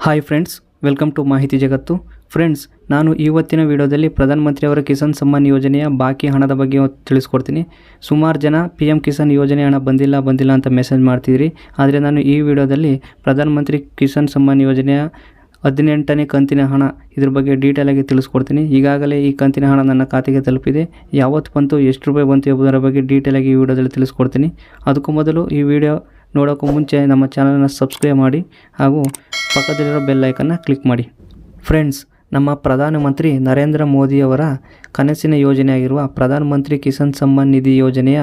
Hi friends, welcome to ಮಾಹಿತಿ ಜಗತ್ತು. Friends, ನಾನು ಇವತ್ತಿನ ವಿಡಿಯೋದಲ್ಲಿ ಪ್ರಧಾನಮಂತ್ರಿಯವರ ಕಿಸಾನ್ ಸಮ್ಮಾನ್ ಯೋಜನೆಯ ಬಾಕಿ ಹಣದ ಬಗ್ಗೆ ತಿಳಿಸ್ಕೊಡ್ತೀನಿ. ಸುಮಾರು ಜನ PM ಕಿಸಾನ್ ಯೋಜನೆ ಹಣ ಬಂದಿಲ್ಲ ಅಂತ ಮೆಸೇಜ್ ಮಾಡ್ತಿದ್ರಿ. ಆದರೆ ನಾನು ಈ ವಿಡಿಯೋದಲ್ಲಿ ಪ್ರಧಾನಮಂತ್ರಿ ಕಿಸಾನ್ ಸಮ್ಮಾನ್ ಯೋಜನೆಯ 18ನೇ ಕಂತಿನ ಹಣ ಇದ್ರ ಬಗ್ಗೆ ಡೀಟೇಲಾಗಿ ತಿಳಿಸ್ಕೊಡ್ತೀನಿ. ಈಗಾಗಲೇ ಈ ಕಂತಿನ ಹಣ ನನ್ನ ಖಾತೆಗೆ ತಲುಪಿದೆ. ಯಾವತ್ತು ಬಂತು, ಎಷ್ಟು ರೂಪಾಯಿ ಬಂತು ಎಂಬುದರ ಬಗ್ಗೆ ಡೀಟೇಲಾಗಿ ಈ ವಿಡಿಯೋದಲ್ಲಿ ತಿಳಿಸ್ಕೊಡ್ತೀನಿ. ಅದಕ್ಕೂ ಮೊದಲು ಈ ವಿಡಿಯೋ ನೋಡೋಕ್ಕೂ ಮುಂಚೆ ನಮ್ಮ ಚಾನಲನ್ನು ಸಬ್ಸ್ಕ್ರೈಬ್ ಮಾಡಿ ಹಾಗೂ ಪಕ್ಕದಲ್ಲಿರೋ ಬೆಲ್ ಐಕನ್ನ ಕ್ಲಿಕ್ ಮಾಡಿ. ಫ್ರೆಂಡ್ಸ್, ನಮ್ಮ ಪ್ರಧಾನಮಂತ್ರಿ ನರೇಂದ್ರ ಮೋದಿಯವರ ಕನಸಿನ ಯೋಜನೆಯಾಗಿರುವ ಪ್ರಧಾನಮಂತ್ರಿ ಕಿಸಾನ್ ಸಮ್ಮಾನ್ ನಿಧಿ ಯೋಜನೆಯ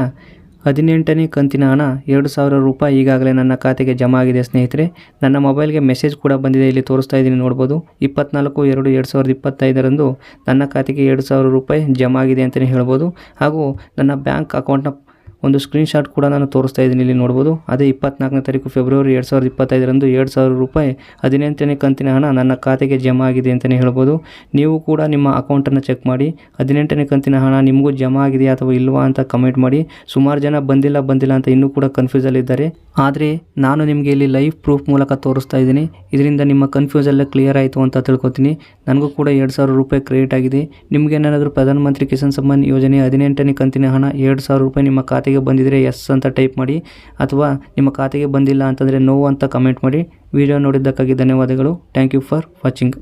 18ನೇ ಕಂತಿನ ಹಣ 2,000 ರೂಪಾಯಿ ಈಗಾಗಲೇ ನನ್ನ ಖಾತೆಗೆ ಜಮಾ ಆಗಿದೆ ಸ್ನೇಹಿತರೆ. ನನ್ನ ಮೊಬೈಲ್ಗೆ ಮೆಸೇಜ್ ಕೂಡ ಬಂದಿದೆ, ಇಲ್ಲಿ ತೋರಿಸ್ತಾ ಇದ್ದೀನಿ ನೋಡ್ಬೋದು. 24/2/2025 ನನ್ನ ಖಾತೆಗೆ 2,000 ರೂಪಾಯಿ ಜಮಾ ಆಗಿದೆ ಅಂತಲೇ ಹೇಳ್ಬೋದು. ಹಾಗೂ ನನ್ನ ಬ್ಯಾಂಕ್ ಅಕೌಂಟ್ನ ಒಂದು ಸ್ಕ್ರೀನ್ಶಾಟ್ ಕೂಡ ನಾನು ತೋರಿಸ್ತಾ ಇದ್ದೀನಿ, ಇಲ್ಲಿ ನೋಡ್ಬೋದು. ಅದೇ 24ನೇ ತಾರೀಕು ಫೆಬ್ರವರಿ 2025 2,000 ರೂಪಾಯಿ 18ನೇ ಕಂತಿನ ಹಣ ನನ್ನ ಖಾತೆಗೆ ಜಮಾ ಆಗಿದೆ ಅಂತಲೇ ಹೇಳ್ಬೋದು. ನೀವು ಕೂಡ ನಿಮ್ಮ ಅಕೌಂಟನ್ನು ಚೆಕ್ ಮಾಡಿ, 18ನೇ ಕಂತಿನ ಹಣ ನಿಮಗೂ ಜಮಾ ಆಗಿದೆಯಾ ಅಥವಾ ಇಲ್ವಾ ಅಂತ ಕಮೆಂಟ್ ಮಾಡಿ. ಸುಮಾರು ಜನ ಬಂದಿಲ್ಲ ಅಂತ ಇನ್ನೂ ಕೂಡ ಕನ್ಫ್ಯೂಸಲ್ಲಿದ್ದಾರೆ. ಆದರೆ ನಾನು ನಿಮಗೆ ಇಲ್ಲಿ ಲೈವ್ ಪ್ರೂಫ್ ಮೂಲಕ ತೋರಿಸ್ತಾ ಇದ್ದೀನಿ. ಇದರಿಂದ ನಿಮ್ಮ ಕನ್ಫ್ಯೂಸೆಲ್ಲ ಕ್ಲಿಯರ್ ಆಯಿತು ಅಂತ ತಿಳ್ಕೊತೀನಿ. ನನಗೂ ಕೂಡ 2,000 ರೂಪಾಯಿ ಕ್ರೆಡಿಟ್ ಆಗಿದೆ. ನಿಮಗೇನಾದರೂ ಪ್ರಧಾನಮಂತ್ರಿ ಕಿಸಾನ್ ಸಮ್ಮಾನ್ ಯೋಜನೆ 18ನೇ ಕಂತಿನ ಹಣ 2,000 ರೂಪಾಯಿ ನಿಮ್ಮ ಖಾತೆಗೆ ಬಂದಿದ್ರೆ ಎಸ್ ಅಂತ ಟೈಪ್ ಮಾಡಿ, ಅಥವಾ ನಿಮ್ಮ ಖಾತೆಗೆ ಬಂದಿಲ್ಲ ಅಂತಂದರೆ ನೋ ಅಂತ ಕಮೆಂಟ್ ಮಾಡಿ. ವಿಡಿಯೋ ನೋಡಿದ್ದಕ್ಕಾಗಿ ಧನ್ಯವಾದಗಳು. Thank you for watching.